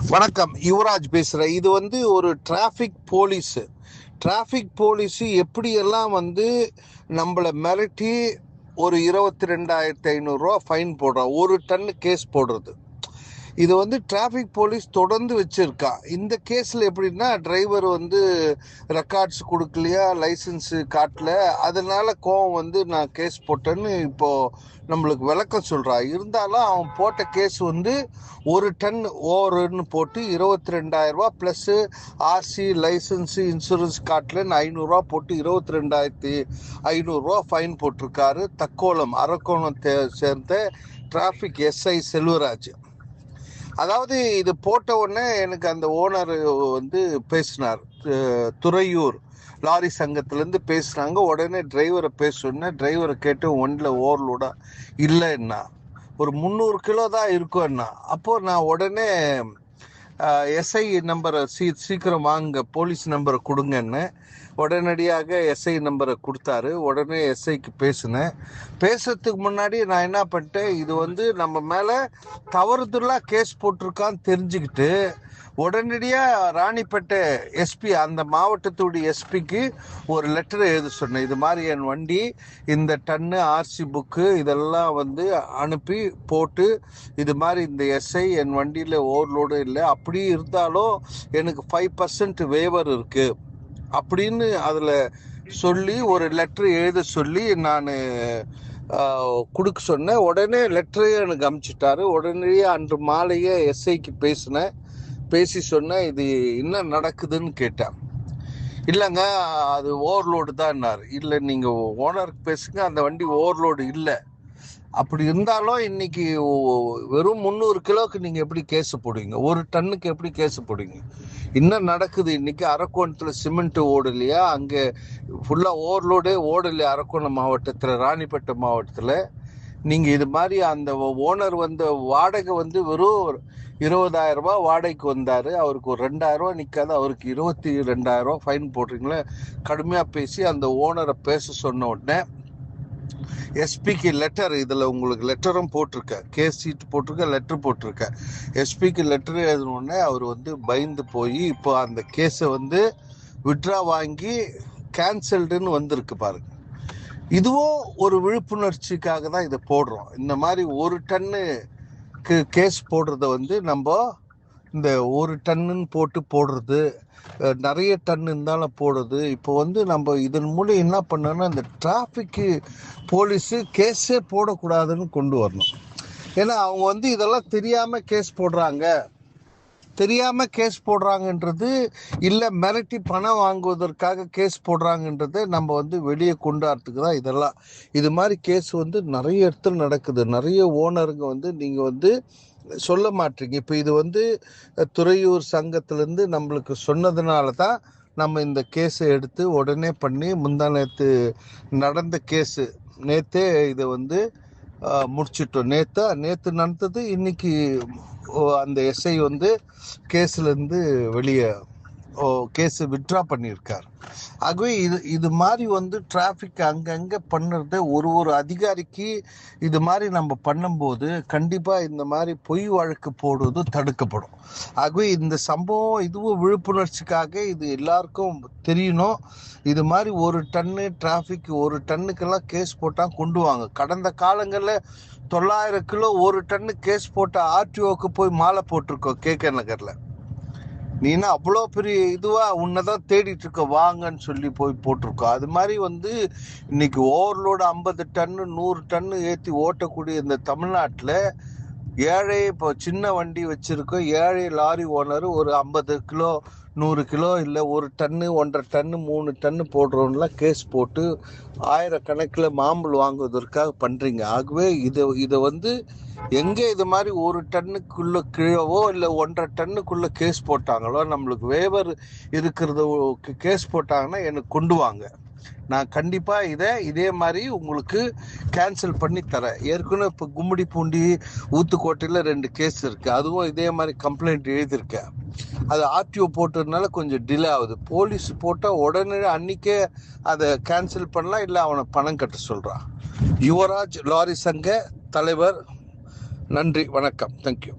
வணக்கம், யுவராஜ் பேசுகிறேன். இது ஒரு டிராஃபிக் போலீஸு எப்படியெல்லாம் நம்மளை மிரட்டி ஒரு 22,500 ஃபைன் போடுறான், ஒரு டன்னு கேஸ் போடுறது. இது டிராஃபிக் போலீஸ் தொடர்ந்து வச்சிருக்கா. இந்த கேஸில் எப்படின்னா, டிரைவர் ரெக்கார்ட்ஸ் கொடுக்கலையா, லைசன்ஸு காட்டல, அதனால கோவம் நான் கேஸ் போட்டேன்னு இப்போது நம்மளுக்கு விளக்கம் சொல்கிறான். இருந்தாலும் அவன் போட்ட கேஸ் ஒரு டன் ஓவருன்னு போட்டு 22,000 ப்ளஸ்ஸு ஆர்சி, லைசன்ஸு, இன்சூரன்ஸ் காட்டலன்னு 500 போட்டு 22,500 ஃபைன் போட்டிருக்காரு. தக்கோலம் அரக்கோணத்தை சேர்ந்த டிராஃபிக் எஸ்ஐ செல்வராஜ். அதாவது இது போட்ட உடனே எனக்கு அந்த ஓனர் பேசினார். துறையூர் லாரி சங்கத்திலேருந்து பேசுனாங்க. உடனே டிரைவரை பேசணுன்னே டிரைவரை கேட்டு ஒன்றில் ஓவர்லோடா இல்லைன்னா ஒரு 300 கிலோ தான் இருக்கும்னா. அப்போது நான் உடனே எஸ்ஐ நம்பரை சீக்கிரம் வாங்க, போலீஸ் நம்பரை கொடுங்கன்னு உடனடியாக எஸ்ஐ நம்பரை கொடுத்தாரு. உடனே எஸ்ஐக்கு பேசினேன். பேசுறதுக்கு முன்னாடி நான் என்ன பண்ணிட்டேன், இது நம்ம மேலே தவறுதலாக கேஸ் போட்டிருக்கான்னு தெரிஞ்சுக்கிட்டு உடனடியாக ராணிப்பேட்டை எஸ்பி, அந்த மாவட்டத்துடைய எஸ்பிக்கு ஒரு லெட்டரை எழுத சொன்னேன். இது மாதிரி என் வண்டி இந்த டன்னு ஆர்சி புக்கு இதெல்லாம் அனுப்பி போட்டு, இது மாதிரி இந்த எஸ்ஐ என் வண்டியில் ஓவர்லோடு இல்லை, அப்படி இருந்தாலும் எனக்கு 5% வேவர் இருக்குது அப்படின்னு அதில் சொல்லி ஒரு லெட்ரு எழுத சொல்லி நான் கொடுக்க சொன்னேன். உடனே லெட்டரையும் எனக்கு அனுப்பிச்சிட்டாரு. உடனே அன்று மாலையே எஸ்ஐக்கு பேசி சொன்னேன், இது என்ன நடக்குதுன்னு கேட்டேன். இல்லைங்க, அது ஓவர்லோடு தான்னாரு. இல்லை, நீங்கள் ஓனருக்கு பேசுங்க, அந்த வண்டி ஓவர்லோடு இல்லை. அப்படி இருந்தாலும் இன்னைக்கு வெறும் 300 கிலோக்கு நீங்கள் எப்படி கேஸ் போடுவீங்க, ஒரு டன்னுக்கு எப்படி கேஸ் போடுவீங்க? என்ன நடக்குது இன்னைக்கு? அரக்கோணத்தில் சிமெண்ட் ஓடலையா? அங்கே ஃபுல்லாக ஓவர்லோடே ஓடலையா? அரக்கோணம் மாவட்டத்தில், ராணிப்பேட்டை மாவட்டத்தில் நீங்கள் இது மாதிரி அந்த ஓனர் வாடகை வெறும் 20,000 வாடகைக்கு வந்தார். அவருக்கு ஒரு 2,000 நிற்காது, அவருக்கு 22,000 ஃபைன் போடுறீங்களே. கடுமையாக பேசி அந்த ஓனரை பேச சொன்ன உடனே எஸ்பிக்கு லெட்டர், இதில் உங்களுக்கு லெட்டரும் போட்டிருக்கேன், கேஸ் சீட்டு போட்டிருக்கேன், லெட்டர் போட்டிருக்கேன். எஸ்பிக்கு லெட்டர் எழுதினோடனே அவர் பயந்து போய் இப்போ அந்த கேஸை விட்ரா வாங்கி கேன்சல்டுன்னு வந்திருக்கு பாருங்க. இதுவும் ஒரு விழிப்புணர்ச்சிக்காக தான் இதை போடுறோம். இந்த மாதிரி ஒரு டன்னுக்கு கேஸ் போடுறத நம்ம இந்த ஒரு டன்னுன்னு போடுறது, நிறைய டன் இருந்தாலும் போடுறது. இப்போ நம்ம இதன் மூலம் என்ன பண்ணோன்னா, இந்த டிராஃபிக்கு போலீஸு கேஸே போடக்கூடாதுன்னு கொண்டு வரணும். ஏன்னா அவங்க இதெல்லாம் தெரியாமல் கேஸ் போடுறாங்கன்றது இல்லை, மிரட்டி பணம் வாங்குவதற்காக கேஸ் போடுறாங்கன்றதை நம்ம வெளியே கொண்டாடுறதுக்கு தான் இதெல்லாம். இது மாதிரி கேஸ் நிறைய இடத்துல நடக்குது. நிறைய ஓனருங்க நீங்கள் சொல்ல மாட்டீங்க. இப்போ இது துறையூர் சங்கத்திலேருந்து நம்மளுக்கு சொன்னதுனால தான் நம்ம இந்த கேஸை எடுத்து உடனே பண்ணி முந்தா நேற்று நடந்த கேஸு நேற்றே இதை முடிச்சிட்டோம். நேற்று நடந்தது. இன்னைக்கு அந்த எஸ்ஐ கேஸ்லேருந்து வெளியே கேஸை விட்ரா பண்ணியிருக்கார். ஆகவே இது மாதிரி டிராஃபிக் அங்கங்கே பண்ணுறத ஒரு அதிகாரிக்கு இது மாதிரி நம்ம பண்ணும்போது கண்டிப்பாக இந்த மாதிரி பொய் வழக்கு போடுவது தடுக்கப்படும். ஆகவே இந்த சம்பவம் இதுவும் விழிப்புணர்ச்சிக்காக இது எல்லாருக்கும் தெரியணும். இது மாதிரி ஒரு டன்னு டிராஃபிக், ஒரு டன்னுக்கெல்லாம் கேஸ் போட்டால் கொண்டு வாங்க. கடந்த காலங்களில் 900 கிலோ ஒரு டன்னு கேஸ் போட்ட ஆர்டிஓக்கு போய் மாலை போட்டிருக்கோம் KK நகரில். நீனா அவ்வளோ பெரிய உன்னைதான் தேடிட்டு இருக்க வாங்கன்னு சொல்லி போய் போட்டிருக்கோம். அது மாதிரி இன்னைக்கு ஓவர்லோடு 50 டன்னு 100 டன்னு ஏற்றி ஓட்டக்கூடிய இந்த தமிழ்நாட்டில் ஏழை, இப்போ சின்ன வண்டி வச்சிருக்கோம், ஏழை லாரி ஓனர் ஒரு 50 கிலோ 100 கிலோ இல்லை ஒரு டன்னு 1.5 டன்னு 3 டன்னு போடுறோம்லாம் கேஸ் போட்டு ஆயிரக்கணக்கில் மாம்பழம் வாங்குவதற்காக பண்ணுறீங்க. ஆகவே இதை எங்கே இது மாதிரி ஒரு டன்னுக்குள்ள கீழவோ இல்லை 1.5 டன்னுக்குள்ள கேஸ் போட்டாங்களோ, நம்மளுக்கு வேவர் இருக்கிறத கேஸ் போட்டாங்கன்னா எனக்கு கொண்டு வாங்க. நான் கண்டிப்பாக இதே மாதிரி உங்களுக்கு கேன்சல் பண்ணி தரேன். ஏற்கனவே இப்போ கும்மிடிப்பூண்டி, ஊத்துக்கோட்டையில் 2 கேஸ் இருக்குது. அதுவும் இதே மாதிரி கம்ப்ளைண்ட் எழுதியிருக்கேன். அது ஆர்டிஓ போட்டதுனால கொஞ்சம் டிலே ஆகுது. போலீஸ் போட்டால் உடனே அன்றைக்கே அதை கேன்சல் பண்ணலாம், இல்லை அவனை பணம் கட்ட சொல்கிறான். யுவராஜ் லாரி சங்க தலைவர். நன்றி, வணக்கம், தேங்க்யூ.